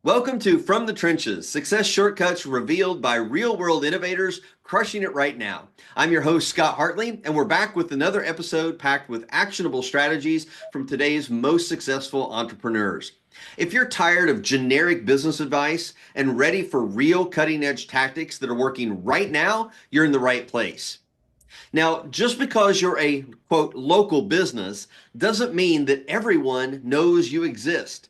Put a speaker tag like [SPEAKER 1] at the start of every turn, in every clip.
[SPEAKER 1] Welcome to From the Trenches, success shortcuts revealed by real world innovators crushing it right now. I'm your host, Scott Hartley, and we're back with another episode packed with actionable strategies from today's most successful entrepreneurs. If you're tired of generic business advice and ready for real cutting edge tactics that are working right now, you're in the right place. Now, just because you're a quote local business doesn't mean that everyone knows you exist.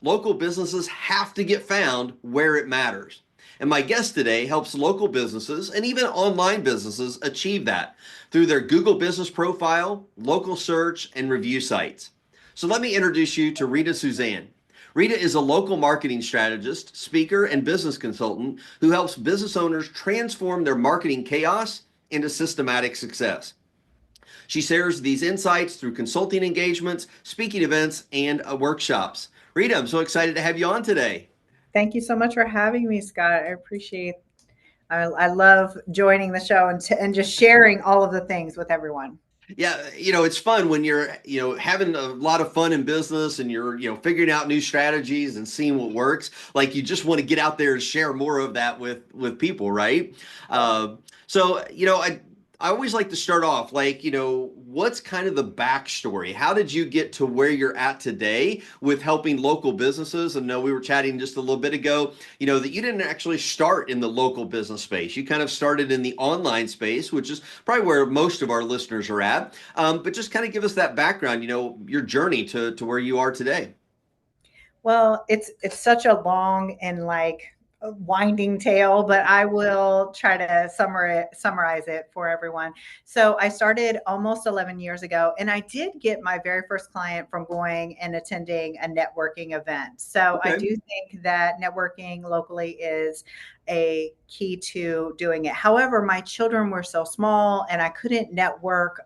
[SPEAKER 1] Local businesses have to get found where it matters. And my guest today helps local businesses and even online businesses achieve that through their Google business profile, local search, and review sites. So let me introduce you to Rita Suzanne. Rita is a local marketing strategist, speaker, and business consultant who helps business owners transform their marketing chaos into systematic success. She shares these insights through consulting engagements, speaking events, and workshops. Rita, I'm so excited to have you on today.
[SPEAKER 2] Thank you so much for having me, Scott. I appreciate. I love joining the show and just sharing all of the things with everyone.
[SPEAKER 1] Yeah, it's fun when you're, having a lot of fun in business and you're, figuring out new strategies and seeing what works. Like you just want to get out there and share more of that with people, right? So I always like to start off like, what's kind of the backstory? How did you get to where you're at today with helping local businesses? And no, we were chatting just a little bit ago, that you didn't actually start in the local business space. You kind of started in the online space, which is probably where most of our listeners are at. But just kind of give us that background, your journey to where you are today.
[SPEAKER 2] Well, it's such a long and a winding tale, but I will try to summarize it for everyone. So I started almost 11 years ago, and I did get my very first client from going and attending a networking event. So I
[SPEAKER 1] Okay.
[SPEAKER 2] do think that networking locally is a key to doing it. However, my children were so small and I couldn't network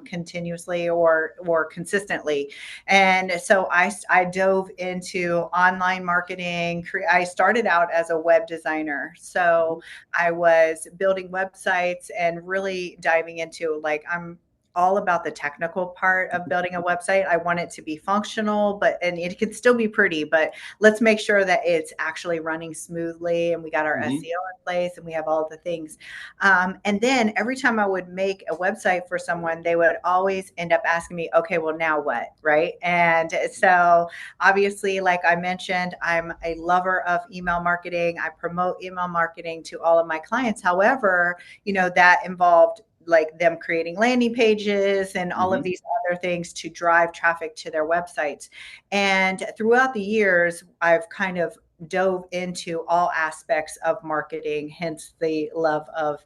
[SPEAKER 2] continuously or consistently. And so I dove into online marketing. I started out as a web designer. So I was building websites and really diving into I'm all about the technical part of building a website. I want it to be functional, and it can still be pretty, but let's make sure that it's actually running smoothly and we got our
[SPEAKER 1] Mhm.
[SPEAKER 2] SEO in place and we have all the things. And then every time I would make a website for someone, they would always end up asking me, okay, well, now what? Right. And so obviously, like I mentioned, I'm a lover of email marketing. I promote email marketing to all of my clients. However, that involved like them creating landing pages and all of
[SPEAKER 1] Mhm.
[SPEAKER 2] these other things to drive traffic to their websites. And throughout the years, I've kind of dove into all aspects of marketing, hence the love of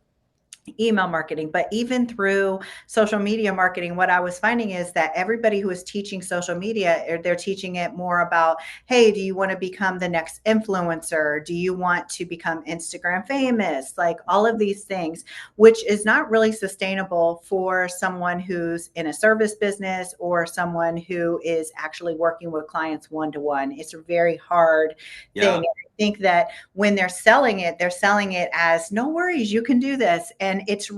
[SPEAKER 2] email marketing. But even through social media marketing, what I was finding is that everybody who is teaching social media, they're teaching it more about, hey, do you want to become the next influencer? Do you want to become Instagram famous? Like all of these things, which is not really sustainable for someone who's in a service business or someone who is actually working with clients one to one. It's a very hard thing.
[SPEAKER 1] Yeah.
[SPEAKER 2] I think that when they're selling it as no worries, you can do this. And it's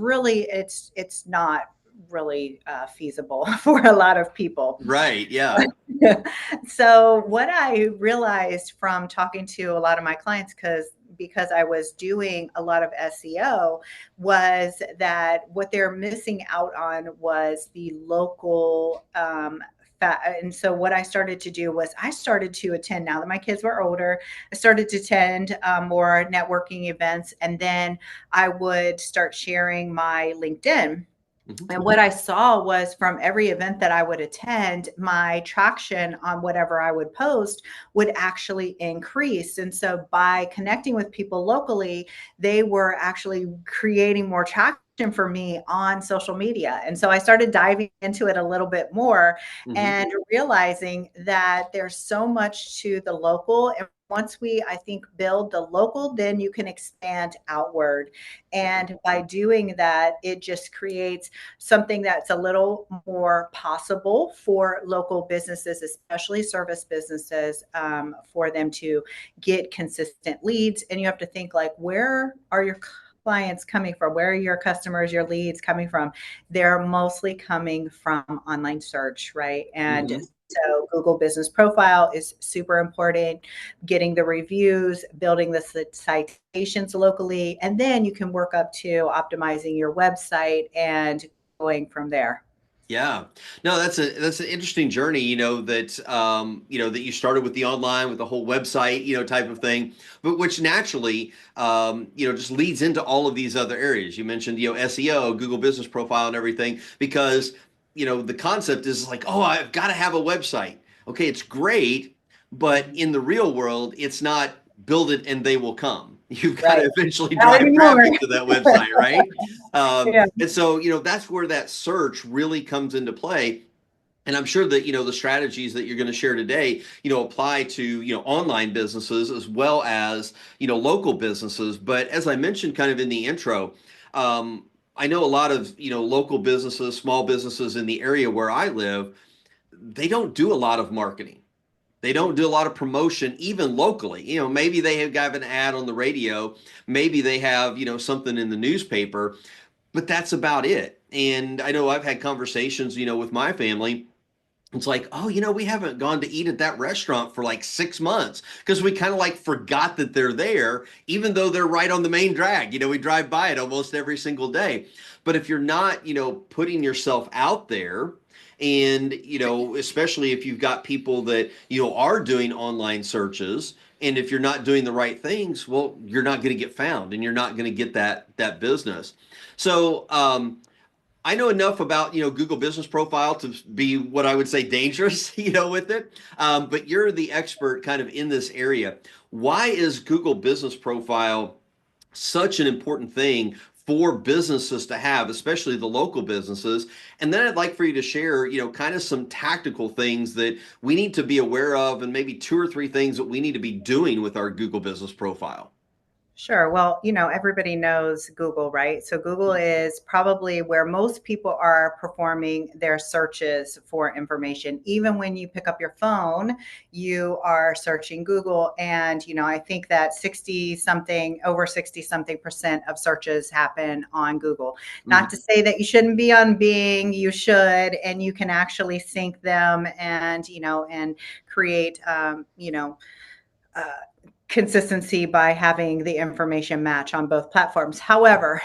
[SPEAKER 2] not really feasible for a lot of people.
[SPEAKER 1] Right. Yeah.
[SPEAKER 2] So what I realized from talking to a lot of my clients, because I was doing a lot of SEO, was that what they're missing out on was the local and so what I started to do was I started to attend, now that my kids were older, I started to attend more networking events, and then I would start sharing my LinkedIn.
[SPEAKER 1] Mhm.
[SPEAKER 2] And what I saw was from every event that I would attend, my traction on whatever I would post would actually increase. And so by connecting with people locally, they were actually creating more traction for me on social media. And so I started diving into it a little bit more
[SPEAKER 1] Mhm.
[SPEAKER 2] and realizing that there's so much to the local. And once we, I think, build the local, then you can expand outward. And by doing that, it just creates something that's a little more possible for local businesses, especially service businesses, for them to get consistent leads. And you have to think like, where are your clients coming from? Where are your customers, your leads coming from? They're mostly coming from online search, right? And
[SPEAKER 1] Mhm.
[SPEAKER 2] So Google Business Profile is super important, getting the reviews, building the citations locally, and then you can work up to optimizing your website and going from there.
[SPEAKER 1] Yeah. No, that's an interesting journey, that you started with the online, with the whole website, type of thing, but which naturally, just leads into all of these other areas. You mentioned, SEO, Google Business Profile and everything, because, the concept is like, oh, I've got to have a website. Okay, it's great, but in the real world, it's not build it and they will come. You've got
[SPEAKER 2] Right.
[SPEAKER 1] to eventually
[SPEAKER 2] Not
[SPEAKER 1] drive
[SPEAKER 2] anymore.
[SPEAKER 1] traffic to that website, right?
[SPEAKER 2] Yeah.
[SPEAKER 1] And so, that's where that search really comes into play. And I'm sure that, the strategies that you're going to share today, apply to, online businesses as well as, local businesses. But as I mentioned kind of in the intro, I know a lot of, local businesses, small businesses in the area where I live, they don't do a lot of marketing. They don't do a lot of promotion, even locally. Maybe they have got an ad on the radio. Maybe they have, something in the newspaper, but that's about it. And I know I've had conversations, with my family. It's like, oh, we haven't gone to eat at that restaurant for like 6 months because we kind of like forgot that they're there, even though they're right on the main drag. We drive by it almost every single day. But if you're not, putting yourself out there, and, especially if you've got people that, are doing online searches, and if you're not doing the right things, well, you're not going to get found and you're not going to get that business. So, I know enough about Google Business Profile to be what I would say dangerous with it. But you're the expert kind of in this area. Why is Google Business Profile such an important thing for businesses to have, especially the local businesses? And then I'd like for you to share kind of some tactical things that we need to be aware of, and maybe 2 or 3 things that we need to be doing with our Google Business Profile.
[SPEAKER 2] Sure. Well, everybody knows Google, right? So Google is probably where most people are performing their searches for information. Even when you pick up your phone, you are searching Google. And, I think that over 60 something percent of searches happen on Google. Not
[SPEAKER 1] Mhm.
[SPEAKER 2] to say that you shouldn't be on Bing, you should, and you can actually sync them and create, uh, consistency by having the information match on both platforms. However,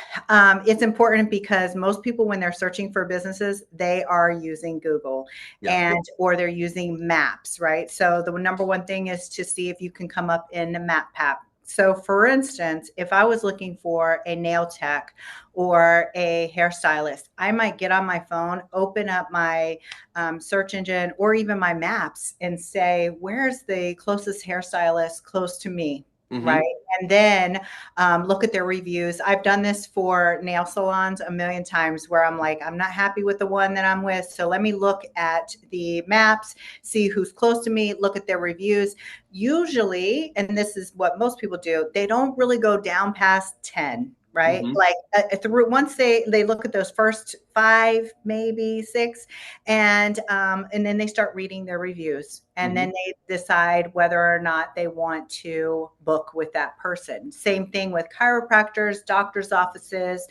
[SPEAKER 2] it's important because most people, when they're searching for businesses, they are using Google
[SPEAKER 1] Yeah.
[SPEAKER 2] or they're using maps, right? So the number one thing is to see if you can come up in the map path. So for instance, if I was looking for a nail tech or a hairstylist, I might get on my phone, open up my search engine or even my maps and say, where's the closest hairstylist close to me? Right.
[SPEAKER 1] Hmm.
[SPEAKER 2] And then look at their reviews. I've done this for nail salons a million times where I'm like, I'm not happy with the one that I'm with. So let me look at the maps, see who's close to me, look at their reviews. Usually, and this is what most people do, they don't really go down past 10. Right.
[SPEAKER 1] Hmm.
[SPEAKER 2] Like through once they look at those first 5, maybe 6, and then they start reading their reviews and
[SPEAKER 1] Hmm.
[SPEAKER 2] then they decide whether or not they want to book with that person. Same thing with chiropractors, doctors offices,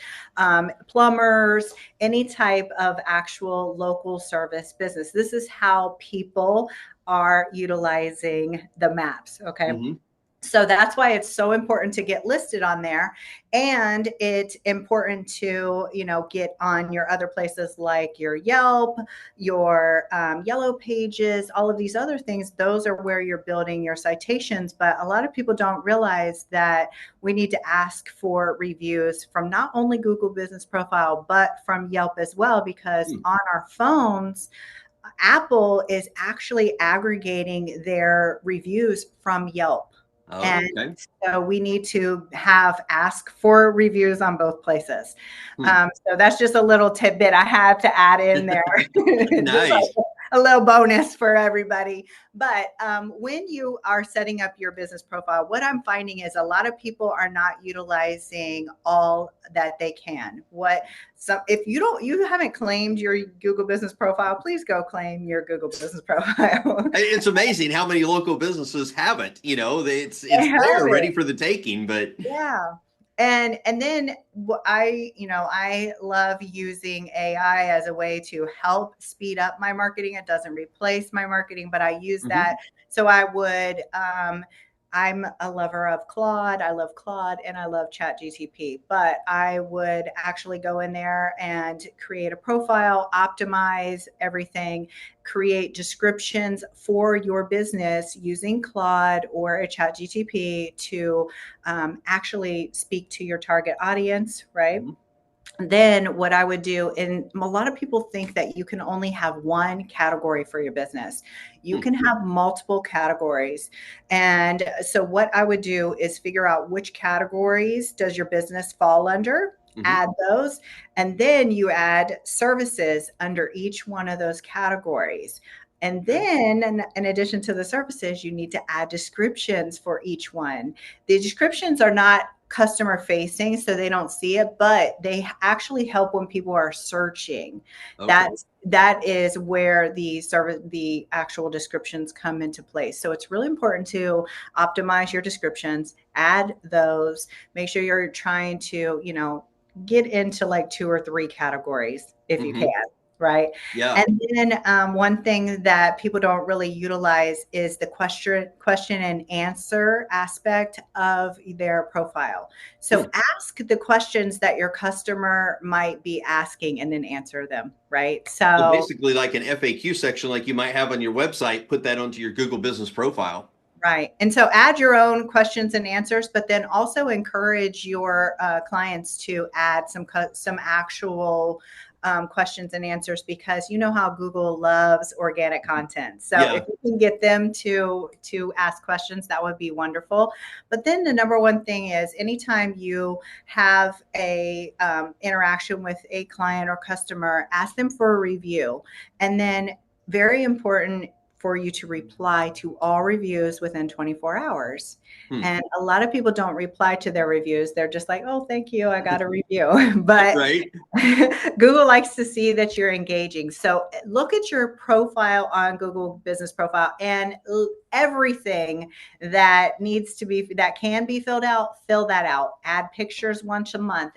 [SPEAKER 2] plumbers, any type of actual local service business. This is how people are utilizing the maps. Okay.
[SPEAKER 1] Hmm.
[SPEAKER 2] So that's why it's so important to get listed on there. And it's important to, get on your other places like your Yelp, your Yellow Pages, all of these other things. Those are where you're building your citations. But a lot of people don't realize that we need to ask for reviews from not only Google Business Profile, but from Yelp as well, because on our phones, Apple is actually aggregating their reviews from Yelp.
[SPEAKER 1] Oh,
[SPEAKER 2] And
[SPEAKER 1] okay.
[SPEAKER 2] so we need to ask for reviews on both places.
[SPEAKER 1] Hmm.
[SPEAKER 2] So that's just a little tidbit I had to add in there. Just like
[SPEAKER 1] Nice.
[SPEAKER 2] a little bonus for everybody. But when you are setting up your business profile, what I'm finding is a lot of people are not utilizing all that they can. So if you haven't claimed your Google Business Profile, please go claim your Google Business Profile.
[SPEAKER 1] It's amazing how many local businesses haven't. It's
[SPEAKER 2] They have
[SPEAKER 1] there, ready
[SPEAKER 2] it.
[SPEAKER 1] for the taking. But
[SPEAKER 2] Yeah. And then I love using AI as a way to help speed up my marketing. It doesn't replace my marketing, but I use that.
[SPEAKER 1] Hmm.
[SPEAKER 2] So I would I'm a lover of Claude. I love Claude and I love ChatGTP, but I would actually go in there and create a profile, optimize everything, create descriptions for your business using Claude or a ChatGTP to actually speak to your target audience, right?
[SPEAKER 1] Hmm.
[SPEAKER 2] Then what I would do, and a lot of people think that you can only have one category for your business. You
[SPEAKER 1] Hmm.
[SPEAKER 2] can have multiple categories. And so what I would do is figure out which categories does your business fall under,
[SPEAKER 1] Hmm.
[SPEAKER 2] add those, and then you add services under each one of those categories. And
[SPEAKER 1] Okay.
[SPEAKER 2] then, in addition to the services, you need to add descriptions for each one. The descriptions are not customer facing, so they don't see it, but they actually help when people are searching.
[SPEAKER 1] Okay.
[SPEAKER 2] That is where the actual descriptions come into place. So it's really important to optimize your descriptions, add those, make sure you're trying to, get into like two or three categories if you can.
[SPEAKER 1] Hmm.
[SPEAKER 2] Right.
[SPEAKER 1] Yeah.
[SPEAKER 2] And then one thing that people don't really utilize is the question and answer aspect of their profile.
[SPEAKER 1] Hmm.
[SPEAKER 2] So ask the questions that your customer might be asking and then answer them, right?
[SPEAKER 1] So
[SPEAKER 2] So
[SPEAKER 1] basically, like an FAQ section, like you might have on your website, put that onto your Google Business Profile.
[SPEAKER 2] right. And so add your own questions and answers, but then also encourage your clients to add some actual questions and answers, because you know how Google loves organic content. So if
[SPEAKER 1] Yeah.
[SPEAKER 2] you can get them to ask questions, that would be wonderful. But then the number one thing is, anytime you have a interaction with a client or customer, ask them for a review, and then very important for you to reply to all reviews within 24 hours.
[SPEAKER 1] Hmm.
[SPEAKER 2] And a lot of people don't reply to their reviews. They're just like, oh, thank you, I got a review. But
[SPEAKER 1] Right.
[SPEAKER 2] Google likes to see that you're engaging. So look at your profile on Google Business Profile, and everything that can be filled out, fill that out. Add pictures once a month.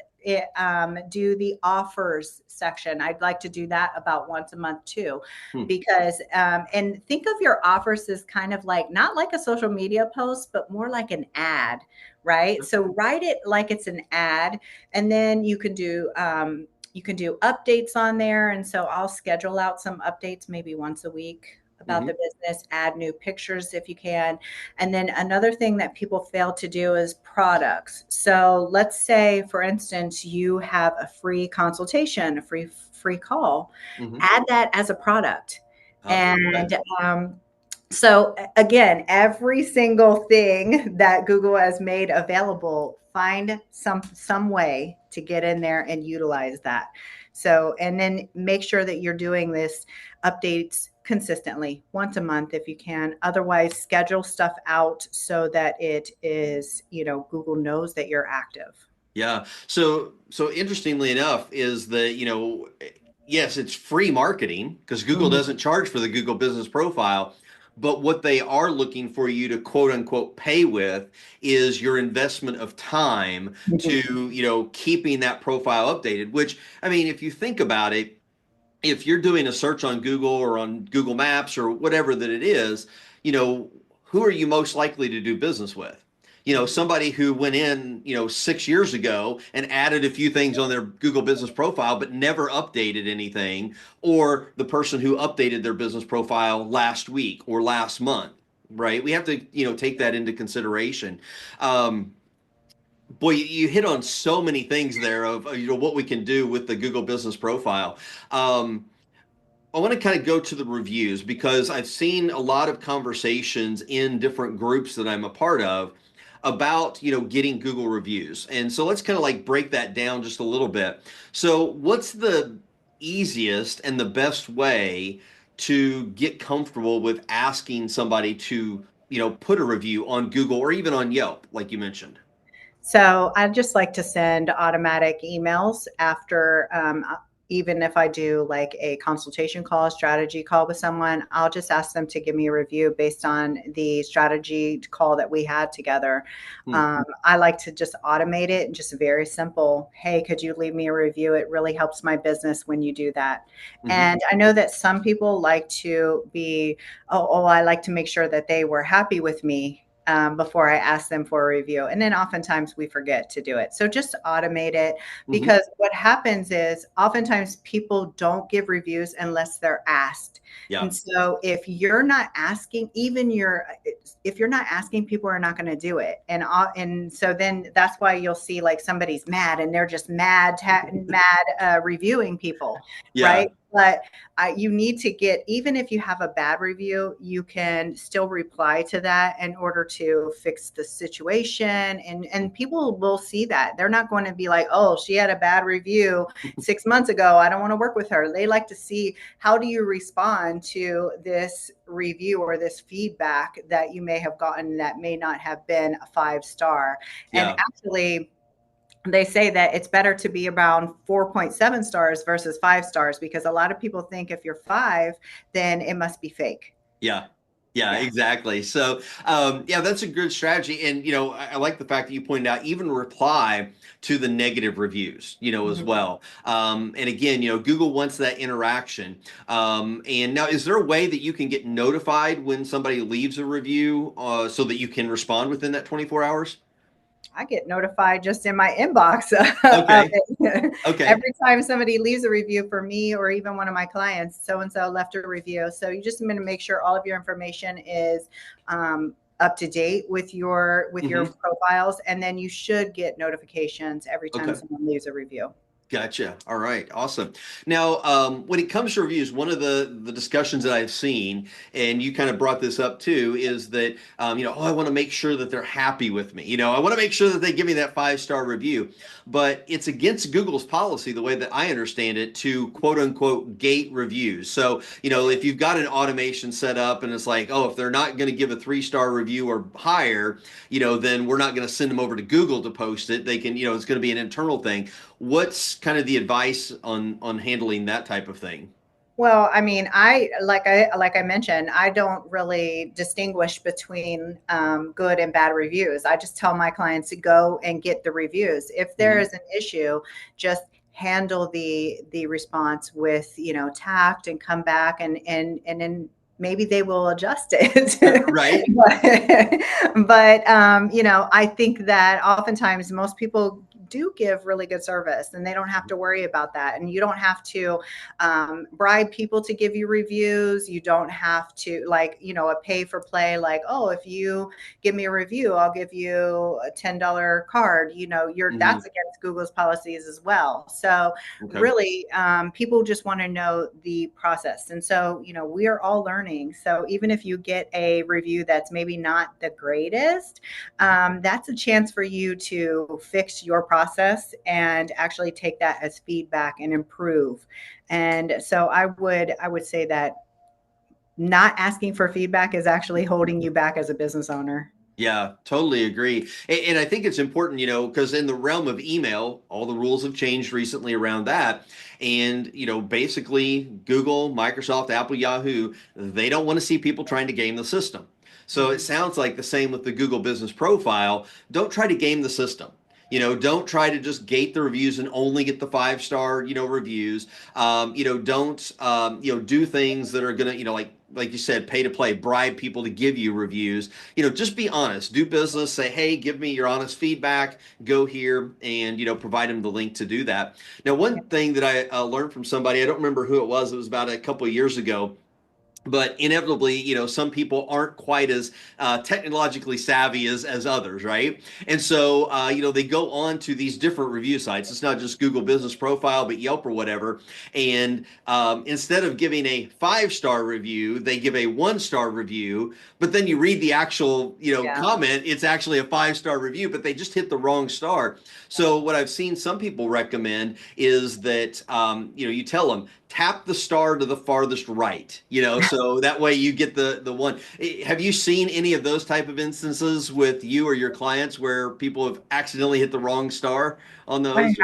[SPEAKER 2] Do the offers section. I'd like to do that about once a month too,
[SPEAKER 1] Hmm.
[SPEAKER 2] because and think of your offers as kind of like, not like a social media post, but more like an ad, right? So write it like it's an ad, and then you can do updates on there. And so I'll schedule out some updates maybe once a week about
[SPEAKER 1] Hmm.
[SPEAKER 2] the business, add new pictures if you can. And then another thing that people fail to do is products. So let's say, for instance, you have a free consultation, a free call,
[SPEAKER 1] Hmm.
[SPEAKER 2] add that as a product.
[SPEAKER 1] Okay.
[SPEAKER 2] And so again, every single thing that Google has made available, find some way to get in there and utilize that. So, and then make sure that you're doing this updates consistently, once a month if you can. Otherwise, schedule stuff out so that it is, Google knows that you're active.
[SPEAKER 1] Yeah. So interestingly enough, is that, yes, it's free marketing because Google
[SPEAKER 2] Mhm.
[SPEAKER 1] doesn't charge for the Google Business Profile, but what they are looking for you to quote unquote pay with is your investment of time to, keeping that profile updated, which, I mean, if you think about it, if you're doing a search on Google or on Google Maps or whatever that it is, you know, who are you most likely to do business with? Somebody who went in, 6 years ago and added a few things on their Google business profile, but never updated anything, or the person who updated their business profile last week or last month, right? We have to, take that into consideration. Um, Boy, you hit on so many things there of what we can do with the Google business profile. Um, I want to kind of go to the reviews because I've seen a lot of conversations in different groups that I'm a part of about, getting Google reviews. And so let's kind of like break that down just a little bit. So, what's the easiest and the best way to get comfortable with asking somebody to, put a review on Google or even on Yelp, like you mentioned?
[SPEAKER 2] So I just like to send automatic emails after. even if I do like a consultation call, strategy call with someone, I'll just ask them to give me a review based on the strategy call that we had together.
[SPEAKER 1] Hmm.
[SPEAKER 2] I like to just automate it and just very simple. Hey, could you leave me a review? It really helps my business when you do that.
[SPEAKER 1] Hmm.
[SPEAKER 2] And I know that some people like to be, I like to make sure that they were happy with me before I ask them for a review. And then oftentimes we forget to do it. So just automate it,
[SPEAKER 1] Hmm.
[SPEAKER 2] because what happens is oftentimes people don't give reviews unless they're asked.
[SPEAKER 1] Yeah.
[SPEAKER 2] And so if you're not asking, if you're not asking, people are not going to do it. And so then that's why you'll see like somebody's mad and they're just mad reviewing people,
[SPEAKER 1] Yeah.
[SPEAKER 2] right? But you need to get, even if you have a bad review, you can still reply to that in order to fix the situation. And people will see that. They're not going to be like, oh, she had a bad review 6 months ago, I don't want to work with her. They like to see, how do you respond to this review or this feedback that you may have gotten that may not have been a 5 star. And
[SPEAKER 1] Yeah.
[SPEAKER 2] actually, they say that it's better to be around 4.7 stars versus 5 stars, because a lot of people think if you're 5, then it must be fake.
[SPEAKER 1] Yeah. Yeah,
[SPEAKER 2] Yeah.
[SPEAKER 1] exactly. So, yeah, that's a good strategy. And, I like the fact that you pointed out even reply to the negative reviews, as
[SPEAKER 2] Mhm.
[SPEAKER 1] well. And again, Google wants that interaction. And now, is there a way that you can get notified when somebody leaves a review so that you can respond within that 24 hours?
[SPEAKER 2] I get notified just in my inbox of
[SPEAKER 1] Okay.
[SPEAKER 2] it.
[SPEAKER 1] Okay.
[SPEAKER 2] Every time somebody leaves a review for me or even one of my clients, so and so left a review. So you just want to make sure all of your information is up to date with your
[SPEAKER 1] Hmm.
[SPEAKER 2] profiles, and then you should get notifications every time
[SPEAKER 1] Okay.
[SPEAKER 2] someone leaves a review.
[SPEAKER 1] Gotcha. All right. Awesome. Now, when it comes to reviews, one of the discussions that I've seen, and you kind of brought this up too, is that I want to make sure that they're happy with me. I want to make sure that they give me that 5 star review. But it's against Google's policy, the way that I understand it, to quote unquote gate reviews. So, if you've got an automation set up and it's like, oh, if they're not going to give a 3 star review or higher, then we're not going to send them over to Google to post it. They can, it's going to be an internal thing. What's kind of the advice on handling that type of thing?
[SPEAKER 2] Well, I mean, I mentioned, I don't really distinguish between good and bad reviews. I just tell my clients to go and get the reviews. If there
[SPEAKER 1] Hmm.
[SPEAKER 2] is an issue, just handle the response with tact, and come back, and then maybe they will adjust it.
[SPEAKER 1] Right?
[SPEAKER 2] But I think that oftentimes most people do give really good service, and they don't have to worry about that. And you don't have to bribe people to give you reviews. You don't have to, like, a pay for play, like, oh, if you give me a review, I'll give you a $10 card.
[SPEAKER 1] Hmm.
[SPEAKER 2] That's against Google's policies as well. So
[SPEAKER 1] Okay.
[SPEAKER 2] really, people just want to know the process. And so, we are all learning. So even if you get a review that's maybe not the greatest, that's a chance for you to fix your process and actually take that as feedback and improve. And so I would say that not asking for feedback is actually holding you back as a business owner.
[SPEAKER 1] Yeah, totally agree. And I think it's important, because in the realm of email, all the rules have changed recently around that. And, basically Google, Microsoft, Apple, Yahoo, they don't want to see people trying to game the system. So it
[SPEAKER 2] Mhm.
[SPEAKER 1] sounds like the same with the Google business profile. Don't try to game the system. Don't try to just gate the reviews and only get the 5 star, reviews. Don't, do things that are gonna, like you said, pay to play, bribe people to give you reviews. Just be honest, do business, say, hey, give me your honest feedback, go here, and, provide them the link to do that. Now, one thing that I learned from somebody, I don't remember who it was about a couple of years ago, but inevitably, some people aren't quite as technologically savvy as others, right? And so, they go on to these different review sites. It's not just Google Business Profile, but Yelp or whatever. And instead of giving a 5 star review, they give a 1 star review. But then you read the actual,
[SPEAKER 2] Yeah.
[SPEAKER 1] comment. It's actually a 5 star review, but they just hit the wrong star. So what I've seen some people recommend is that, you tell them, tap the star to the farthest right, so that way you get the one. Have you seen any of those type of instances with you or your clients where people have accidentally hit the wrong star on
[SPEAKER 2] I
[SPEAKER 1] those?
[SPEAKER 2] haven't.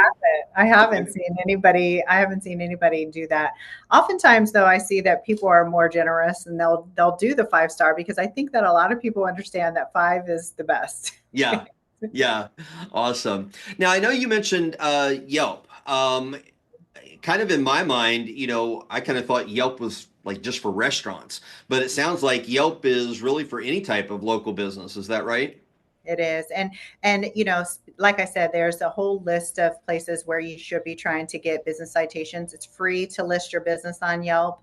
[SPEAKER 2] I
[SPEAKER 1] Okay.
[SPEAKER 2] haven't seen anybody. I haven't seen anybody do that. Oftentimes, though, I see that people are more generous and they'll do the 5 star because I think that a lot of people understand that 5 is the best.
[SPEAKER 1] Yeah. Yeah. Awesome. Now, I know you mentioned Yelp. Kind of in my mind, I kind of thought Yelp was like just for restaurants, but it sounds like Yelp is really for any type of local business. Is that right?
[SPEAKER 2] It is. And like I said, there's a whole list of places where you should be trying to get business citations. It's free to list your business on Yelp.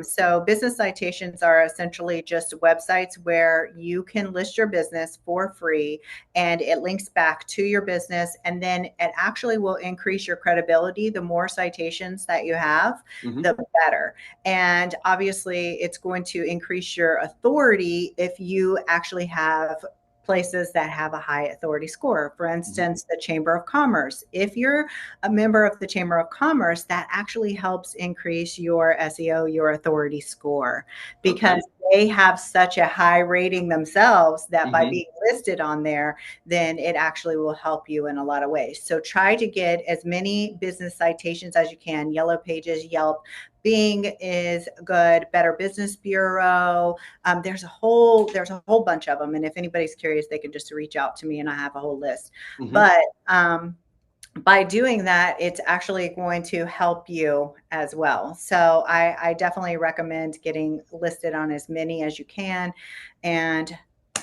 [SPEAKER 2] So business citations are essentially just websites where you can list your business for free and it links back to your business. And then it actually will increase your credibility. The more citations that you have,
[SPEAKER 1] Hmm.
[SPEAKER 2] the better. And obviously, it's going to increase your authority if you actually have places that have a high authority score. For
[SPEAKER 1] Hmm.
[SPEAKER 2] instance, the Chamber of Commerce. If you're a member of the Chamber of Commerce, that actually helps increase your SEO, your authority score,
[SPEAKER 1] Okay.
[SPEAKER 2] because they have such a high rating themselves that by
[SPEAKER 1] Hmm.
[SPEAKER 2] being listed on there, then it actually will help you in a lot of ways. So try to get as many business citations as you can. Yellow Pages, Yelp, Bing is good, Better Business Bureau. There's a whole bunch of them, and if anybody's curious, they can just reach out to me, and I have a whole list.
[SPEAKER 1] Hmm.
[SPEAKER 2] But by doing that, it's actually going to help you as well. So I definitely recommend getting listed on as many as you can. And I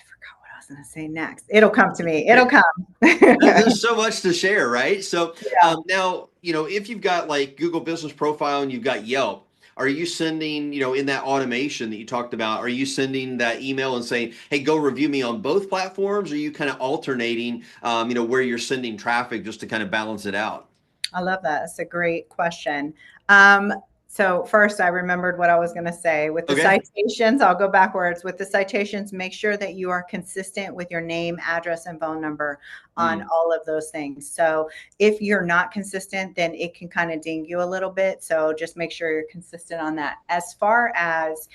[SPEAKER 2] forgot what I was going to say next. It'll come to me. It'll come.
[SPEAKER 1] There's so much to share, right? So
[SPEAKER 2] Yeah.
[SPEAKER 1] now, if you've got like Google Business Profile and you've got Yelp, are you sending, in that automation that you talked about, are you sending that email and saying, hey, go review me on both platforms? Or are you kind of alternating, where you're sending traffic just to kind of balance it out?
[SPEAKER 2] I love that. It's a great question. Um, so first, I remembered what I was going to say. With the
[SPEAKER 1] Okay.
[SPEAKER 2] citations, I'll go backwards. With the citations, make sure that you are consistent with your name, address, and phone number on
[SPEAKER 1] Mm,
[SPEAKER 2] all of those things. So if you're not consistent, then it can kind of ding you a little bit. So just make sure you're consistent on that. As far as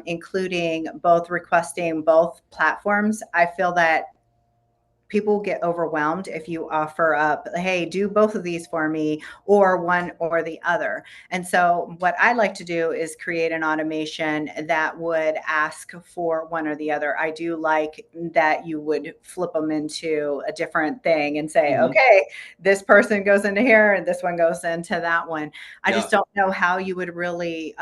[SPEAKER 2] including both requesting both platforms, I feel that people get overwhelmed if you offer up, hey, do both of these for me, or one or the other. And so what I like to do is create an automation that would ask for one or the other. I do like that you would flip them into a different thing and say,
[SPEAKER 1] hmm.
[SPEAKER 2] okay, this person goes into here and this one goes into that one. I
[SPEAKER 1] Yeah.
[SPEAKER 2] just don't know how you would really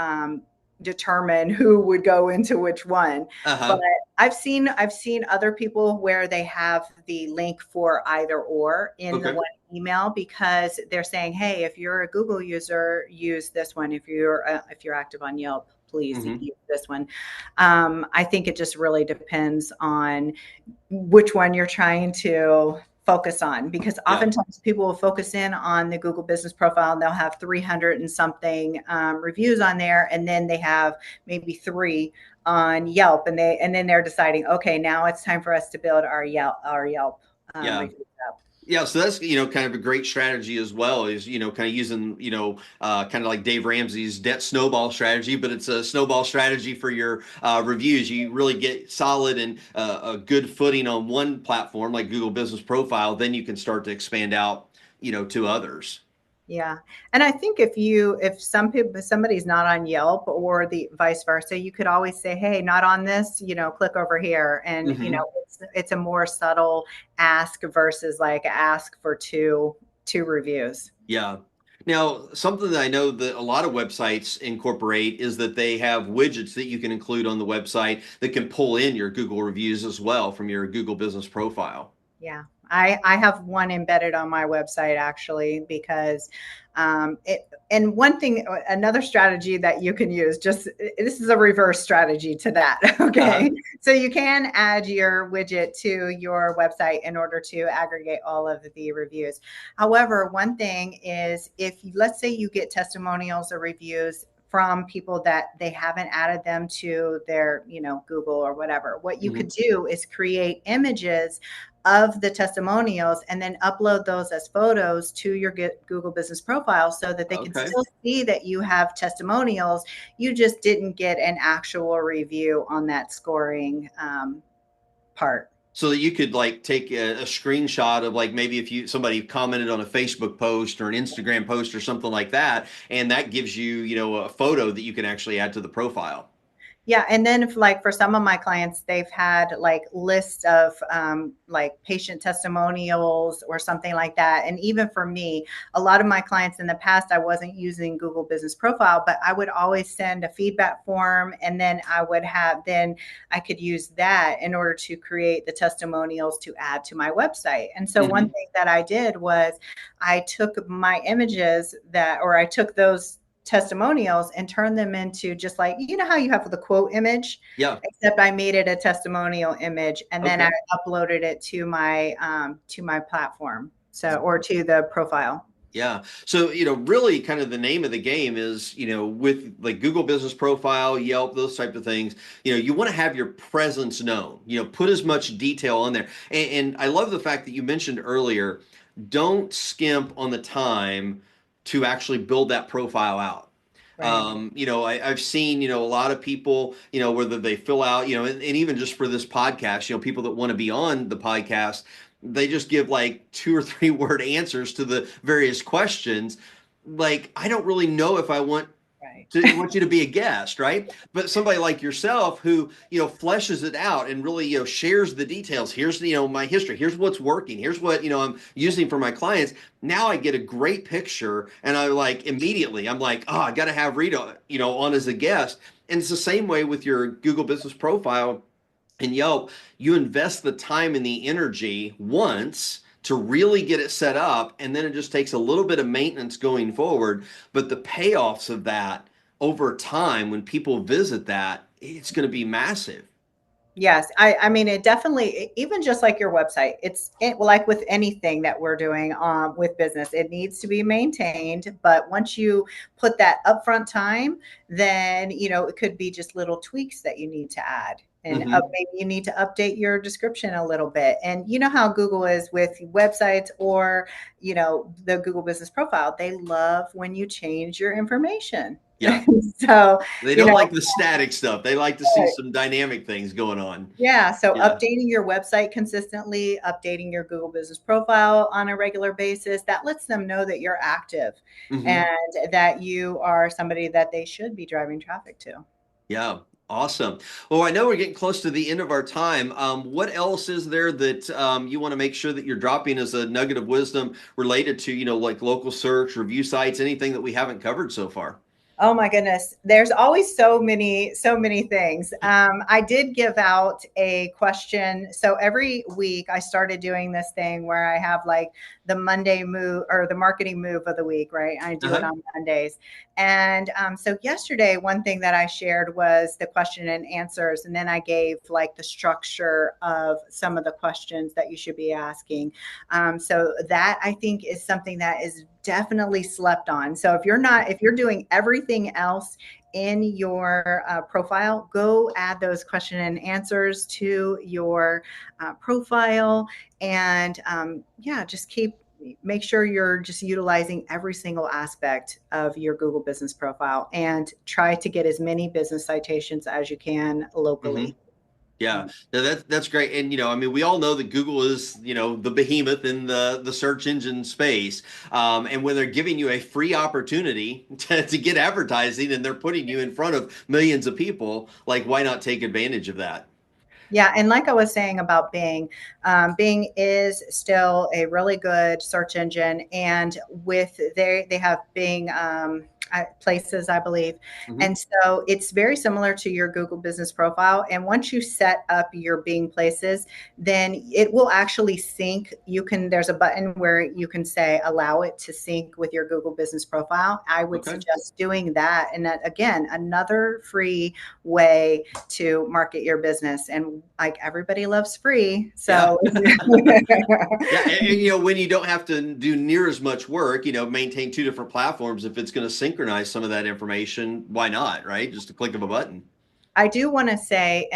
[SPEAKER 2] determine who would go into which one. But
[SPEAKER 1] Uh-huh.
[SPEAKER 2] I've seen other people where they have the link for either or in the
[SPEAKER 1] Okay.
[SPEAKER 2] one email, because they're saying, hey, if you're a Google user, use this one. If you're active on Yelp, please
[SPEAKER 1] Hmm.
[SPEAKER 2] use this one. I think it just really depends on which one you're trying to focus on, because
[SPEAKER 1] Yeah.
[SPEAKER 2] oftentimes people will focus in on the Google business profile and they'll have 300 and something reviews on there, and then they have maybe 3 on Yelp, and then they're deciding, okay, now it's time for us to build our Yelp
[SPEAKER 1] Yeah.
[SPEAKER 2] reviews up.
[SPEAKER 1] Yeah, so that's kind of a great strategy as well. Is kind of using kind of like Dave Ramsey's debt snowball strategy, but it's a snowball strategy for your reviews. You really get solid and a good footing on one platform like Google Business Profile, then you can start to expand out to others.
[SPEAKER 2] Yeah. And I think if somebody's not on Yelp or the vice versa, you could always say, hey, not on this, click over here. And,
[SPEAKER 1] Hmm.
[SPEAKER 2] it's a more subtle ask versus like ask for two reviews.
[SPEAKER 1] Yeah. Now, something that I know that a lot of websites incorporate is that they have widgets that you can include on the website that can pull in your Google reviews as well from your Google Business Profile.
[SPEAKER 2] Yeah, I have one embedded on my website actually, because and one thing, another strategy that you can use, just this is a reverse strategy to that.
[SPEAKER 1] Uh-huh.
[SPEAKER 2] Okay. So you can add your widget to your website in order to aggregate all of the reviews. However, one thing is, if let's say you get testimonials or reviews from people that they haven't added them to their, Google or whatever, what you could
[SPEAKER 1] Hmm.
[SPEAKER 2] do is create images of the testimonials and then upload those as photos to your Google Business Profile so that they can
[SPEAKER 1] Okay.
[SPEAKER 2] still see that you have testimonials. You just didn't get an actual review on that scoring part.
[SPEAKER 1] So that you could like take a screenshot of like maybe if you somebody commented on a Facebook post or an Instagram post or something like that, and that gives you, a photo that you can actually add to the profile.
[SPEAKER 2] Yeah, and then if like for some of my clients, they've had like lists of like patient testimonials or something like that. And even for me, a lot of my clients in the past, I wasn't using Google Business Profile, but I would always send a feedback form, and then I could use that in order to create the testimonials to add to my website. And so one
[SPEAKER 1] Hmm.
[SPEAKER 2] thing that I did was I took my images or I took those testimonials and turn them into just like, how you have the quote image,
[SPEAKER 1] Yeah.
[SPEAKER 2] except I made it a testimonial image, and then I
[SPEAKER 1] Okay.
[SPEAKER 2] uploaded it to my platform, or to the profile.
[SPEAKER 1] Yeah. So, really kind of the name of the game is, with like Google Business Profile, Yelp, those type of things, you want to have your presence known, put as much detail on there. And I love the fact that you mentioned earlier, don't skimp on the time to actually build that profile out.
[SPEAKER 2] Right.
[SPEAKER 1] I've seen, a lot of people, whether they fill out, and even just for this podcast, people that want to be on the podcast, they just give like 2 or 3 word answers to the various questions. Like, I don't really know if I
[SPEAKER 2] Right.
[SPEAKER 1] want you to be a guest, right? But somebody like yourself who, fleshes it out and really, shares the details. Here's, my history. Here's what's working. Here's what, I'm using for my clients. Now I get a great picture, and I like immediately, I'm like, oh, I got to have Rita, on as a guest. And it's the same way with your Google Business Profile and Yelp. You invest the time and the energy once to really get it set up, and then it just takes a little bit of maintenance going forward. But the payoffs of that over time, when people visit that, it's going to be massive.
[SPEAKER 2] Yes, I mean, it definitely, even just like your website, like with anything that we're doing with business, it needs to be maintained. But once you put that upfront time, then, it could be just little tweaks that you need to add. And
[SPEAKER 1] Hmm.
[SPEAKER 2] maybe you need to update your description a little bit. And you know how Google is with websites or, the Google Business Profile. They love when you change your information.
[SPEAKER 1] Yeah.
[SPEAKER 2] So,
[SPEAKER 1] They
[SPEAKER 2] you
[SPEAKER 1] don't
[SPEAKER 2] know,
[SPEAKER 1] like the static stuff. They like to see some dynamic things going on.
[SPEAKER 2] yeah, so
[SPEAKER 1] Yeah.
[SPEAKER 2] updating your website consistently, updating your Google Business Profile on a regular basis, that lets them know that you're active and
[SPEAKER 1] Hmm.
[SPEAKER 2] that you are somebody that they should be driving traffic to.
[SPEAKER 1] Yeah. Awesome. Well, I know we're getting close to the end of our time. What else is there that you want to make sure that you're dropping as a nugget of wisdom related to, like local search, review sites, anything that we haven't covered so far?
[SPEAKER 2] Oh my goodness. There's always so many things. I did give out a question. So every week I started doing this thing where I have like the Monday move or the marketing move of the week, right? I do it
[SPEAKER 1] Uh-huh.
[SPEAKER 2] on Mondays. And so yesterday, one thing that I shared was the question and answers. And then I gave like the structure of some of the questions that you should be asking. So that I think is something that is definitely slept on. So if you're doing everything else in your profile, go add those question and answers to your profile, and yeah, make sure you're just utilizing every single aspect of your Google Business Profile and try to get as many business citations as you can
[SPEAKER 1] Hmm.
[SPEAKER 2] locally.
[SPEAKER 1] Yeah, no, that's great. And I mean, we all know that Google is, the behemoth in the search engine space. And when they're giving you a free opportunity to get advertising and they're putting you in front of millions of people, like why not take advantage of that?
[SPEAKER 2] Yeah, and like I was saying about Bing, Bing is still a really good search engine, and they have Bing places, I believe,
[SPEAKER 1] Hmm.
[SPEAKER 2] and so it's very similar to your Google Business Profile. And once you set up your Bing places, then it will actually sync. There's a button where you can say allow it to sync with your Google Business Profile. I would
[SPEAKER 1] Okay.
[SPEAKER 2] suggest doing that, and that again, another free way to market your business. And like everybody loves free.
[SPEAKER 1] Yeah.
[SPEAKER 2] So
[SPEAKER 1] Yeah, and, when you don't have to do near as much work, maintain 2 different platforms, if it's going to synchronize some of that information, why not, right? Just a click of a button.
[SPEAKER 2] I do want to say,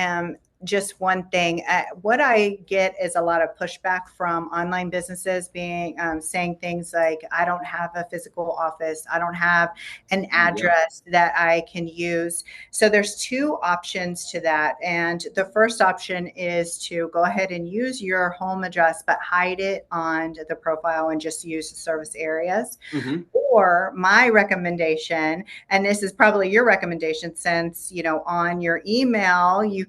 [SPEAKER 2] just one thing. What I get is a lot of pushback from online businesses being saying things like, I don't have a physical office, I don't have an
[SPEAKER 1] Yeah.
[SPEAKER 2] address that I can use. So there's two options to that. And the first option is to go ahead and use your home address, but hide it on the profile and just use the service areas.
[SPEAKER 1] Hmm.
[SPEAKER 2] Or my recommendation, and this is probably your recommendation, since on your email you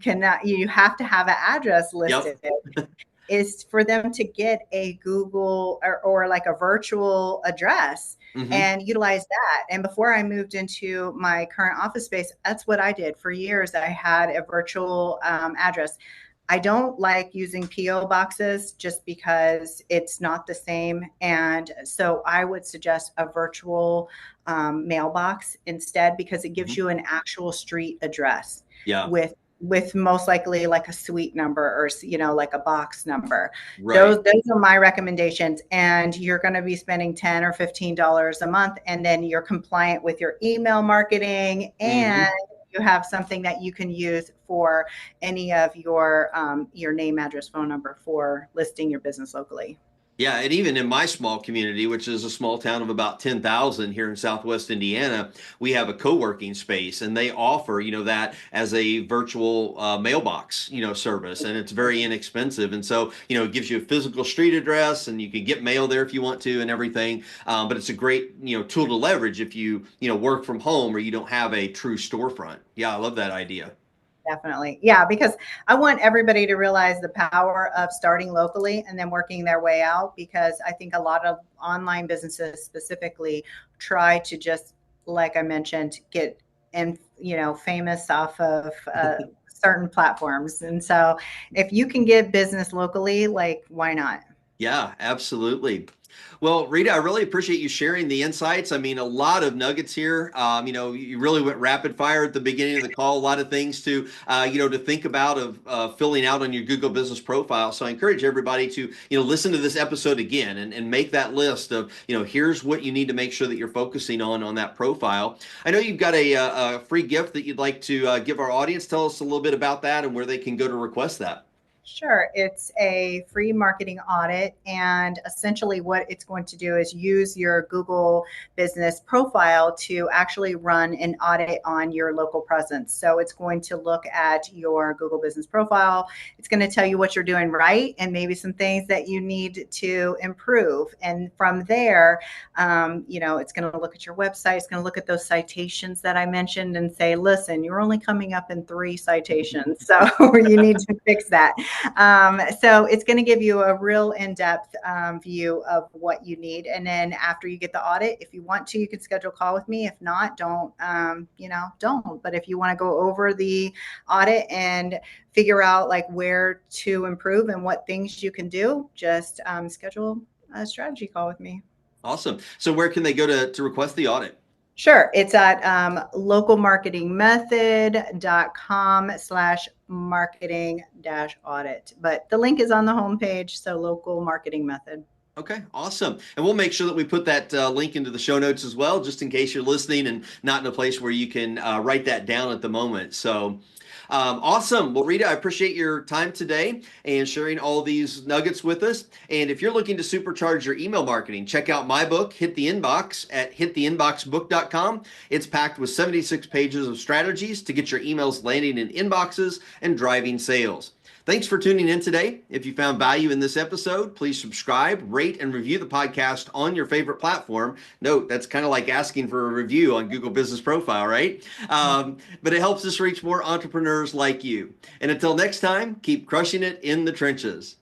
[SPEAKER 2] have to have an address
[SPEAKER 1] Yep.
[SPEAKER 2] listed, is for them to get a Google or like a virtual address
[SPEAKER 1] Hmm.
[SPEAKER 2] and utilize that. And before I moved into my current office space, that's what I did for years. I had a virtual address. I don't like using PO boxes just because it's not the same. And so I would suggest a virtual mailbox instead, because it gives
[SPEAKER 1] Hmm.
[SPEAKER 2] you an actual street address
[SPEAKER 1] Yeah.
[SPEAKER 2] with most likely like a suite number, or like a box number.
[SPEAKER 1] Right.
[SPEAKER 2] Those are my recommendations. And you're going to be spending $10 or $15 a month, and then you're compliant with your email marketing, and
[SPEAKER 1] Hmm.
[SPEAKER 2] you have something that you can use for any of your name, address, phone number for listing your business locally.
[SPEAKER 1] Yeah, and even in my small community, which is a small town of about 10,000 here in Southwest Indiana, we have a co-working space, and they offer, that as a virtual mailbox, service, and it's very inexpensive. And so, it gives you a physical street address, and you can get mail there if you want to, and everything. But it's a great, tool to leverage if you, work from home or you don't have a true storefront. Yeah, I love that idea.
[SPEAKER 2] Definitely. Yeah, because I want everybody to realize the power of starting locally and then working their way out, because I think a lot of online businesses specifically try to just, like I mentioned, get and famous off of certain platforms. And so if you can get business locally, like, why not?
[SPEAKER 1] Yeah, absolutely. Well, Rita, I really appreciate you sharing the insights. I mean, a lot of nuggets here. You really went rapid fire at the beginning of the call. A lot of things to, to think about of filling out on your Google Business Profile. So I encourage everybody to, listen to this episode again and make that list of, here's what you need to make sure that you're focusing on that profile. I know you've got a free gift that you'd like to give our audience. Tell us a little bit about that and where they can go to request that.
[SPEAKER 2] Sure. It's a free marketing audit. And essentially, what it's going to do is use your Google business profile to actually run an audit on your local presence. So it's going to look at your Google business profile. It's going to tell you what you're doing right and maybe some things that you need to improve. And from there, it's going to look at your website. It's going to look at those citations that I mentioned and say, listen, you're only coming up in 3 citations. So you need to fix that. So it's going to give you a real in-depth view of what you need. And then after you get the audit, if you want to, you can schedule a call with me. If not, don't, don't. But if you want to go over the audit and figure out like where to improve and what things you can do, just schedule a strategy call with me.
[SPEAKER 1] Awesome. So where can they go to request the audit?
[SPEAKER 2] Sure. It's at localmarketingmethod.com/marketing audit. But the link is on the homepage. So local marketing method.
[SPEAKER 1] Okay, awesome. And we'll make sure that we put that link into the show notes as well, just in case you're listening and not in a place where you can write that down at the moment. So awesome. Well, Rita, I appreciate your time today and sharing all these nuggets with us. And if you're looking to supercharge your email marketing, check out my book, Hit the Inbox, at hittheinboxbook.com. It's packed with 76 pages of strategies to get your emails landing in inboxes and driving sales. Thanks for tuning in today. If you found value in this episode, please subscribe, rate, and review the podcast on your favorite platform. Note, that's kind of like asking for a review on Google Business Profile, right? But it helps us reach more entrepreneurs like you. And until next time, keep crushing it in the trenches.